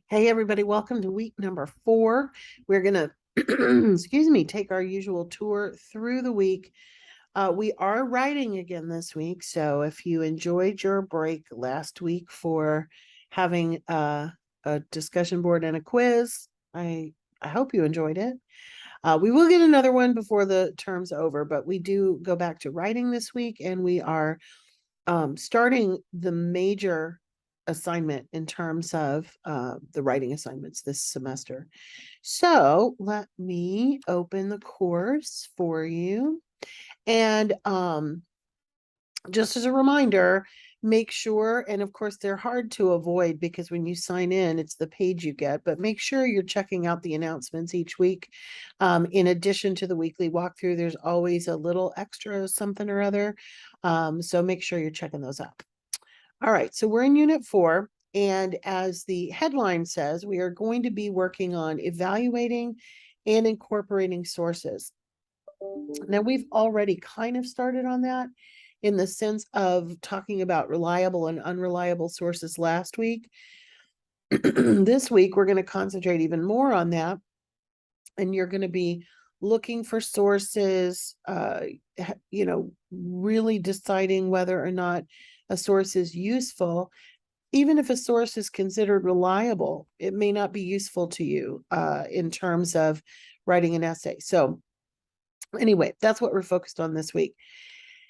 Hey, everybody, welcome to week number 4. We're going to, excuse me, take our usual tour through the week. We are writing again this week. So if you enjoyed your break last week for having a discussion board and a quiz, I hope you enjoyed it. We will get another one before the term's over, but we do go back to writing this week, and we are starting the major assignment in terms of the writing assignments this semester. So let me open the course for you. And just as a reminder, make sure, and of course they're hard to avoid because when you sign in, it's the page you get, but make sure you're checking out the announcements each week. In addition to the weekly walkthrough, there's always a little extra something or other. So make sure you're checking those out. All right, so we're in Unit 4, and as the headline says, we are going to be working on evaluating and incorporating sources. Now, we've already kind of started on that in the sense of talking about reliable and unreliable sources last week. This week, we're going to concentrate even more on that, and you're going to be looking for sources, really deciding whether or not a source is useful. Even if a source is considered reliable, it may not be useful to you in terms of writing an essay. So anyway, that's what we're focused on this week.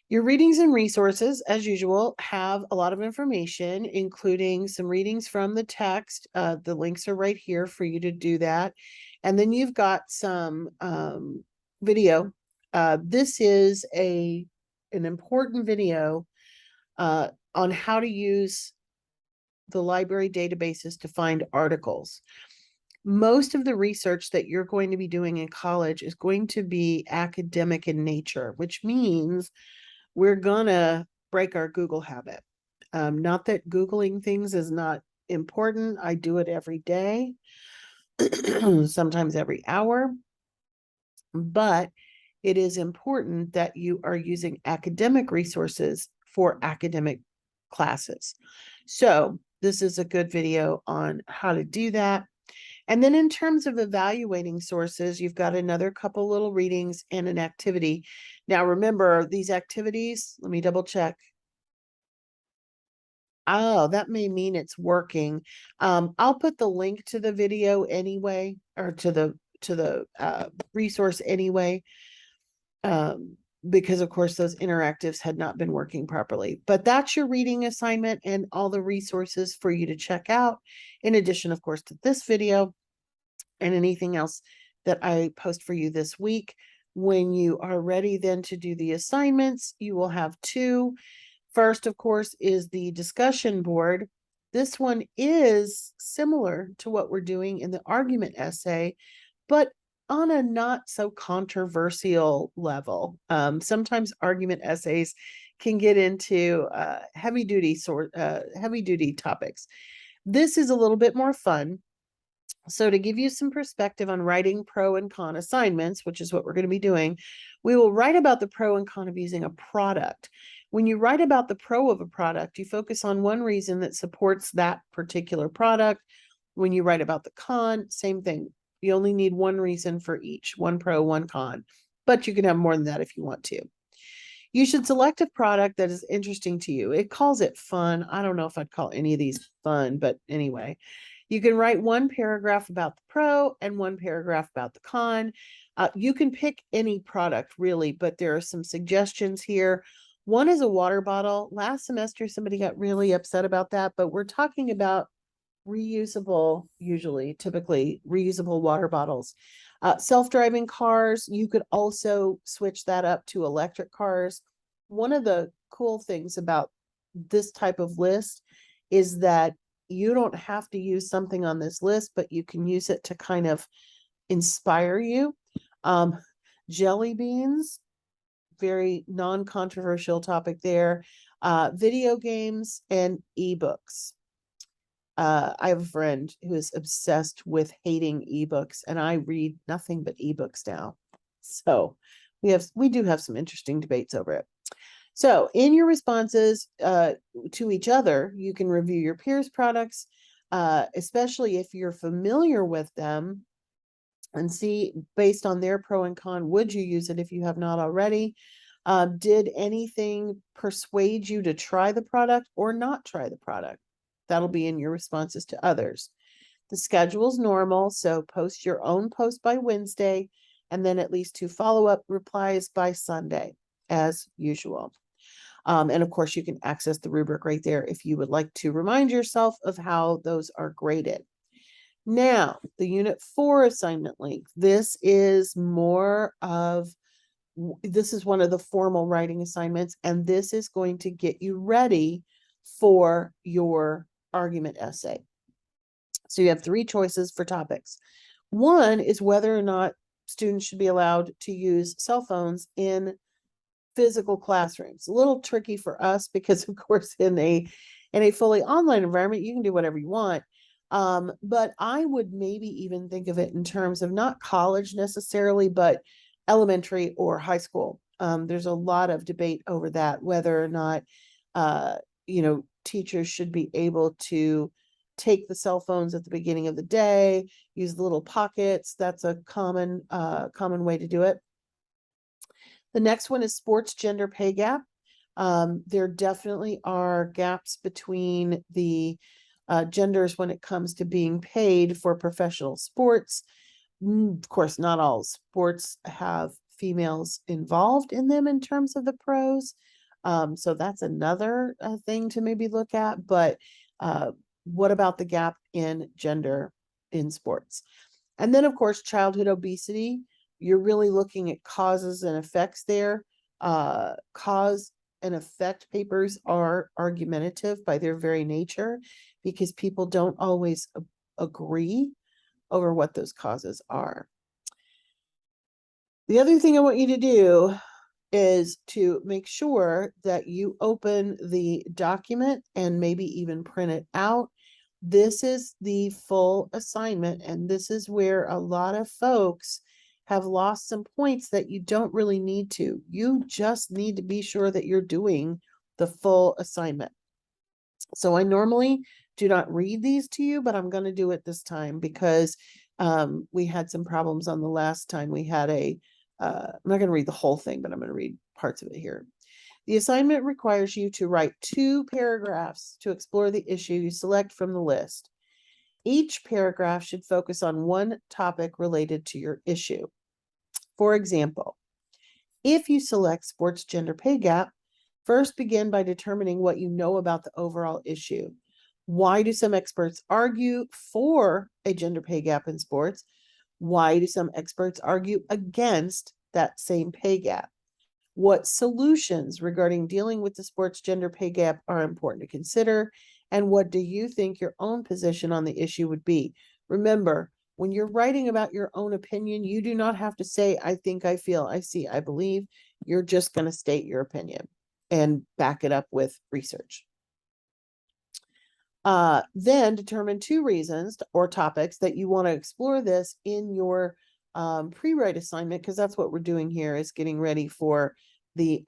Your readings and resources, as usual, have a lot of information, including some readings from the text. The links are right here for you to do that. And then you've got some video. This is an important video on how to use the library databases to find articles. Most of the research that you're going to be doing in college is going to be academic in nature, which means we're gonna break our Google habit. Not that Googling things is not important. I do it every day, sometimes every hour, but it is important that you are using academic resources for academic classes. So this is a good video on how to do that. And then in terms of evaluating sources, you've got another couple little readings and an activity. Now, remember these activities, let me double check. Oh, that may mean it's working. I'll put the link to the video anyway, or to the resource anyway, because of course those interactives had not been working properly. But that's your reading assignment and all the resources for you to check out, in addition, of course, to this video and anything else that I post for you this week. When you are ready then to do the assignments, you will have 2. First, of course, is the discussion board. This one is similar to what we're doing in the argument essay, but on a not so controversial level. Sometimes argument essays can get into heavy duty topics. This is a little bit more fun. So to give you some perspective on writing pro and con assignments, which is what we're going to be doing, we will write about the pro and con of using a product. When you write about the pro of a product, you focus on one reason that supports that particular product. When you write about the con, same thing. You only need one reason for each, one pro, one con, but you can have more than that if you want to. You should select a product that is interesting to you. It calls it fun. I don't know if I'd call any of these fun, but anyway. You can write one paragraph about the pro and one paragraph about the con. You can pick any product really, but there are some suggestions here. One is a water bottle. Last semester, somebody got really upset about that, but we're talking about reusable, typically reusable water bottles. Self-driving cars, you could also switch that up to electric cars. One of the cool things about this type of list is that you don't have to use something on this list, but you can use it to kind of inspire you. Jelly beans, very non-controversial topic there. Video games and ebooks. I have a friend who is obsessed with hating ebooks, and I read nothing but ebooks now. So we do have some interesting debates over it. So in your responses to each other, you can review your peers' products, especially if you're familiar with them, and see based on their pro and con, would you use it if you have not already? Did anything persuade you to try the product or not try the product? That'll be in your responses to others. The schedule's normal, so post your own post by Wednesday, and then at least 2 follow-up replies by Sunday, as usual. And of course, you can access the rubric right there if you would like to remind yourself of how those are graded. Now, the Unit 4 assignment length. This is one of the formal writing assignments, and this is going to get you ready for your argument essay. So you have 3 choices for topics. One is whether or not students should be allowed to use cell phones in physical classrooms. A little tricky for us because, of course, in a fully online environment, you can do whatever you want. But I would maybe even think of it in terms of not college necessarily, but elementary or high school. There's a lot of debate over that, whether or not, teachers should be able to take the cell phones at the beginning of the day, use little pockets. That's a common way to do it. The next one is sports gender pay gap. There definitely are gaps between the genders when it comes to being paid for professional sports. Of course, not all sports have females involved in them in terms of the pros. So that's another thing to maybe look at. But what about the gap in gender in sports? And then, of course, childhood obesity. You're really looking at causes and effects there. Cause and effect papers are argumentative by their very nature because people don't always agree over what those causes are. The other thing I want you to do is to make sure that you open the document and maybe even print it out. This is the full assignment, and this is where a lot of folks have lost some points that you don't really need to. You just need to be sure that you're doing the full assignment. So I normally do not read these to you, but I'm going to do it this time because we had some problems on the last time. We had I'm not going to read the whole thing, but I'm going to read parts of it here. The assignment requires you to write 2 paragraphs to explore the issue you select from the list. Each paragraph should focus on one topic related to your issue. For example, if you select sports gender pay gap, first begin by determining what you know about the overall issue. Why do some experts argue for a gender pay gap in sports? Why do some experts argue against that same pay gap? What solutions regarding dealing with the sports gender pay gap are important to consider? And what do you think your own position on the issue would be? Remember, when you're writing about your own opinion, you do not have to say, I think, I feel, I see, I believe. You're just going to state your opinion and back it up with research. Then determine 2 reasons or topics that you want to explore this in your pre-write assignment, because that's what we're doing here is getting ready for the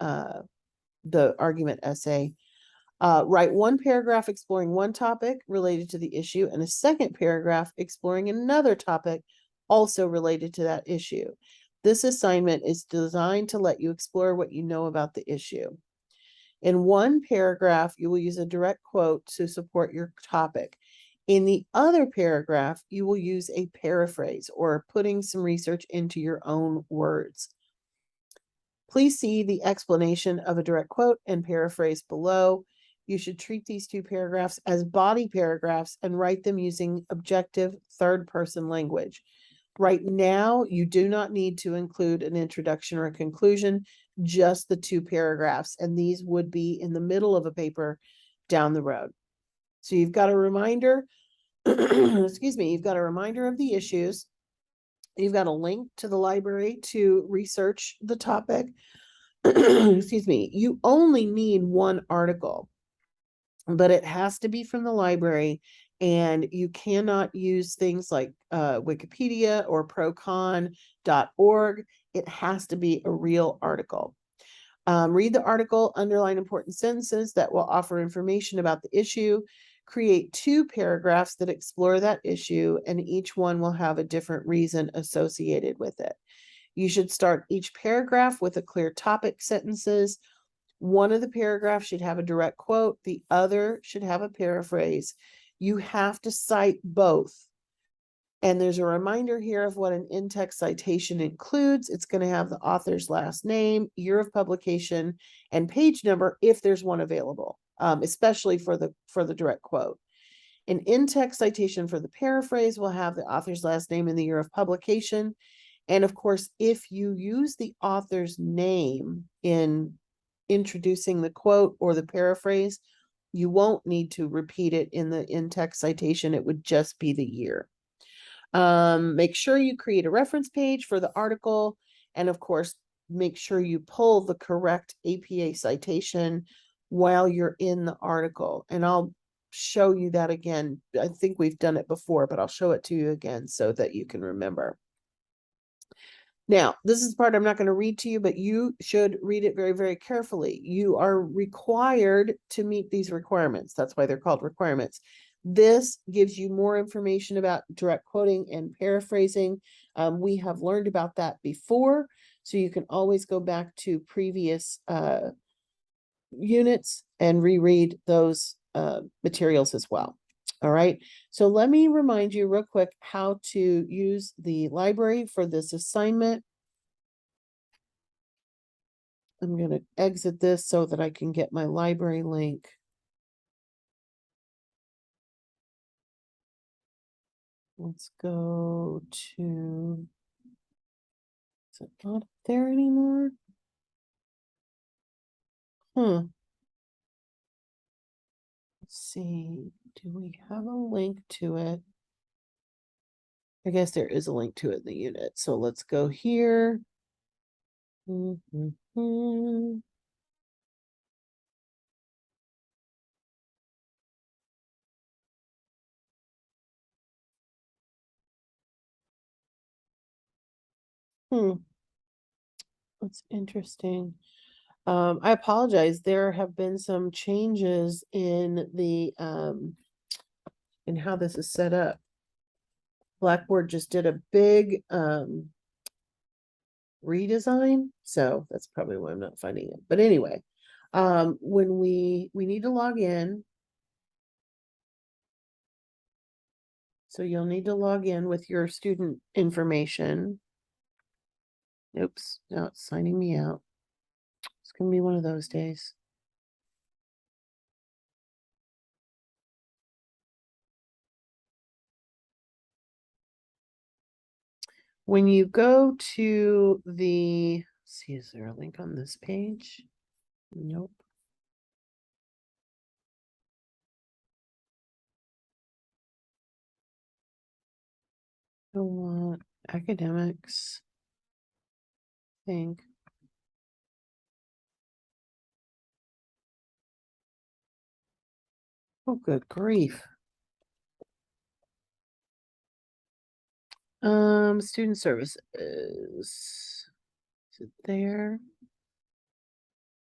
argument essay. Write 1 paragraph exploring one topic related to the issue and a second paragraph exploring another topic also related to that issue. This assignment is designed to let you explore what you know about the issue. In 1 paragraph, you will use a direct quote to support your topic. In the other paragraph, you will use a paraphrase or putting some research into your own words. Please see the explanation of a direct quote and paraphrase below. You should treat these 2 paragraphs as body paragraphs and write them using objective third-person language. Right now, you do not need to include an introduction or a conclusion, just the 2 paragraphs, and these would be in the middle of a paper down the road. So you've got a reminder, excuse me, you've got a reminder of the issues. You've got a link to the library to research the topic. Excuse me, you only need 1 article, but it has to be from the library, and you cannot use things like Wikipedia or procon.org. It has to be a real article. Read the article, underline important sentences that will offer information about the issue, create 2 paragraphs that explore that issue, and each one will have a different reason associated with it. You should start each paragraph with a clear topic sentences. One of the paragraphs should have a direct quote, the other should have a paraphrase. You have to cite both. And there's a reminder here of what an in-text citation includes. It's going to have the author's last name, year of publication, and page number if there's one available, especially for the direct quote. An in-text citation for the paraphrase will have the author's last name and the year of publication. And of course, if you use the author's name in introducing the quote or the paraphrase, you won't need to repeat it in the in-text citation. It would just be the year. Make sure you create a reference page for the article. And of course, make sure you pull the correct APA citation while you're in the article. And I'll show you that again. I think we've done it before, but I'll show it to you again so that you can remember. Now, this is the part I'm not going to read to you, but you should read it very, very carefully. You are required to meet these requirements. That's why they're called requirements. This gives you more information about direct quoting and paraphrasing. We have learned about that before, so you can always go back to previous units and reread those materials as well. All right, so let me remind you real quick how to use the library for this assignment. I'm going to exit this so that I can get my library link. Let's go to, is it not there anymore? Let's see, do we have a link to it? I guess there is a link to it in the unit. So let's go here. That's interesting. I apologize. There have been some changes in the in how this is set up. Blackboard just did a big redesign, so that's probably why I'm not finding it. But anyway, when we need to log in, so you'll need to log in with your student information. Oops, now it's signing me out. It's gonna be one of those days. When you go to the, see, is there a link on this page? Nope. I want academics. I think. Oh, good grief. Student services. Is it there?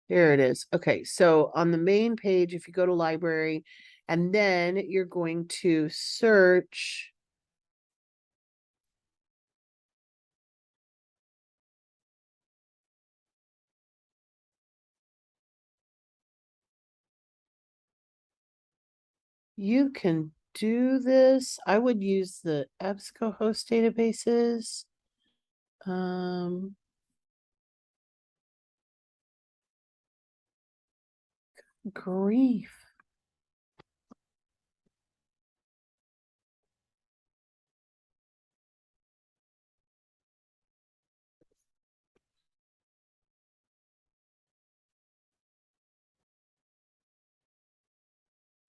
There it is. Okay, so on the main page, if you go to library, and then you're going to search. You can do this. I would use the EBSCOhost databases. Grief.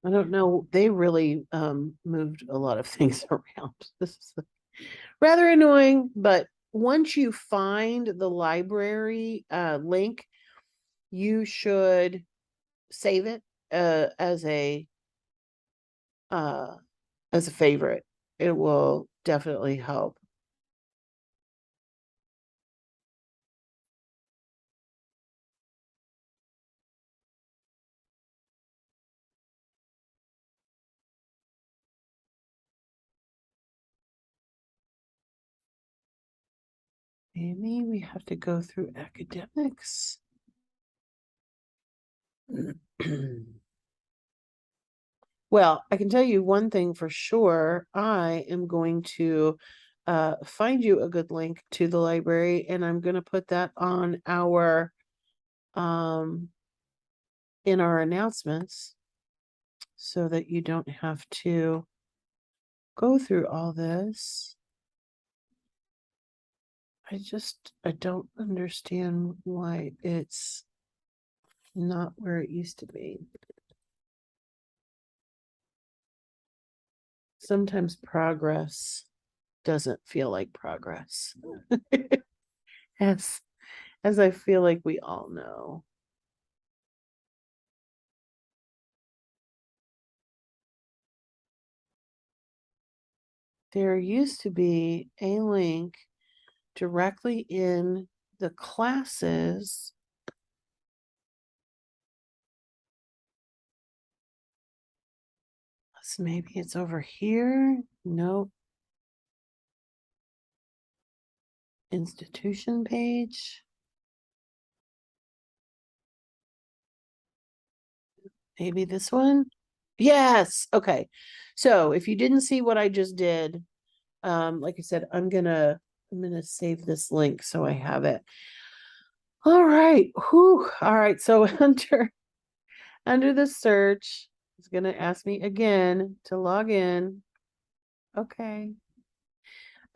I don't know. They really moved a lot of things around. This is rather annoying, but once you find the library link, you should save it as a favorite. It will definitely help. Maybe we have to go through academics. Well, I can tell you one thing for sure. I am going to find you a good link to the library, and I'm going to put that on our in our announcements so that you don't have to go through all this. I don't understand why it's not where it used to be. Sometimes progress doesn't feel like progress. as I feel like we all know. There used to be a link directly in the classes. So maybe it's over here. Nope. Institution page. Maybe this one. Yes. Okay. So if you didn't see what I just did, like I said, I'm gonna save this link so I have it. All right. Whew. All right. So under the search, it's gonna ask me again to log in. Okay.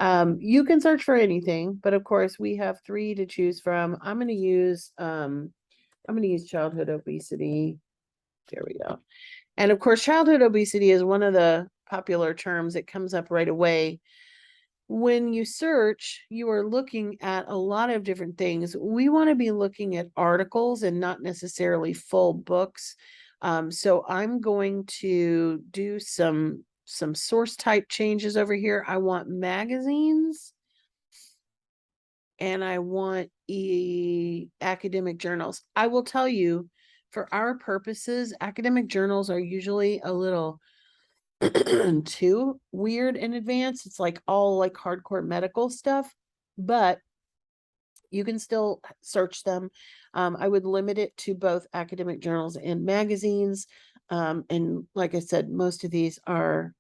You can search for anything, but of course we have 3 to choose from. I'm gonna use childhood obesity. There we go. And of course, childhood obesity is one of the popular terms that comes up right away. When you search, you are looking at a lot of different things. We want to be looking at articles and not necessarily full books. So I'm going to do some source type changes over here. I want magazines and I want academic journals. I will tell you, for our purposes, academic journals are usually a little too weird in advance. It's like all like hardcore medical stuff, but you can still search them. I would limit it to both academic journals and magazines. And like I said, most of these are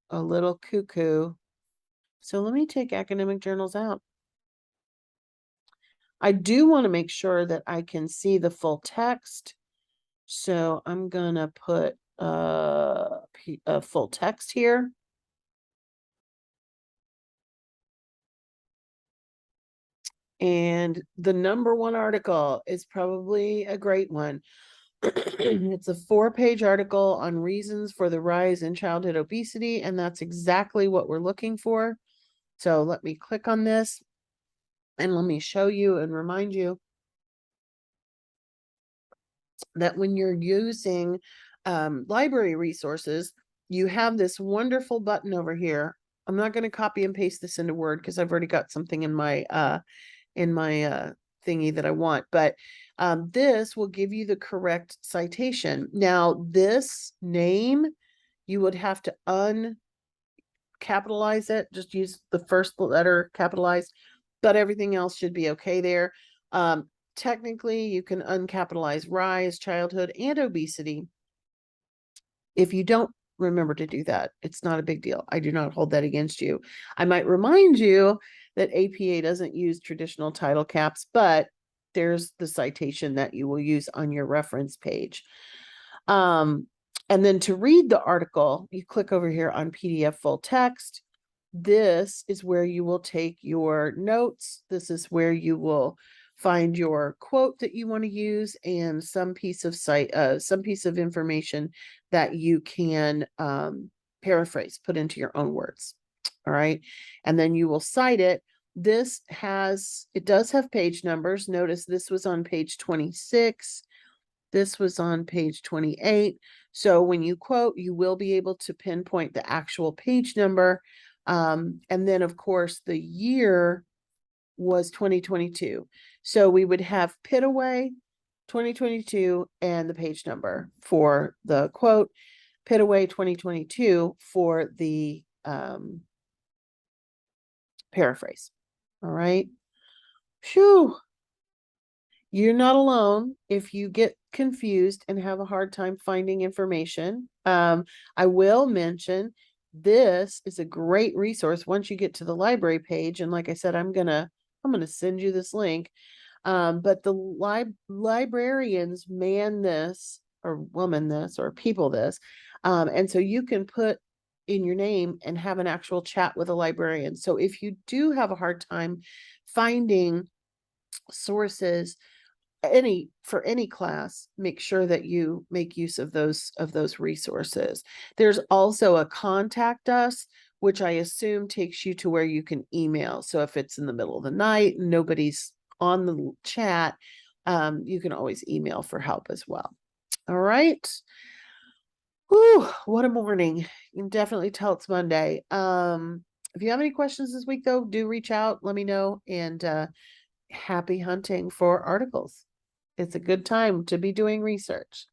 a little cuckoo. So let me take academic journals out. I do want to make sure that I can see the full text. So I'm going to put a full text here. And the number one article is probably a great one. It's a 4-page article on reasons for the rise in childhood obesity, and that's exactly what we're looking for. So let me click on this and let me show you and remind you that when you're using library resources, you have this wonderful button over here. I'm not going to copy and paste this into Word because I've already got something in my thingy that I want, but this will give you the correct citation. Now, this name, you would have to uncapitalize it, just use the first letter capitalized, but everything else should be okay there. Technically, you can uncapitalize rise, childhood, and obesity. If you don't remember to do that, it's not a big deal. I do not hold that against you. I might remind you that APA doesn't use traditional title caps, but there's the citation that you will use on your reference page. And then to read the article, you click over here on PDF full text. This is where you will take your notes. This is where you will find your quote that you want to use and some piece of information that you can paraphrase, put into your own words. All right. And then you will cite it. It does have page numbers. Notice this was on page 26. This was on page 28. So when you quote, you will be able to pinpoint the actual page number. And then, of course, the year was 2022. So we would have Pitaway 2022 and the page number for the quote, Pitaway 2022 for the paraphrase. All right. Phew. You're not alone if you get confused and have a hard time finding information. I will mention this is a great resource once you get to the library page. And like I said, I'm gonna send you this link. But the librarians man this or woman this or people this. And so you can put in your name and have an actual chat with a librarian. So if you do have a hard time finding sources for any class, make sure that you make use of those resources. There's also a contact us, which I assume takes you to where you can email. So if it's in the middle of the night and nobody's on the chat, you can always email for help as well. All right. Whew, what a morning. You can definitely tell it's Monday. If you have any questions this week, though, do reach out, let me know, and happy hunting for articles. It's a good time to be doing research.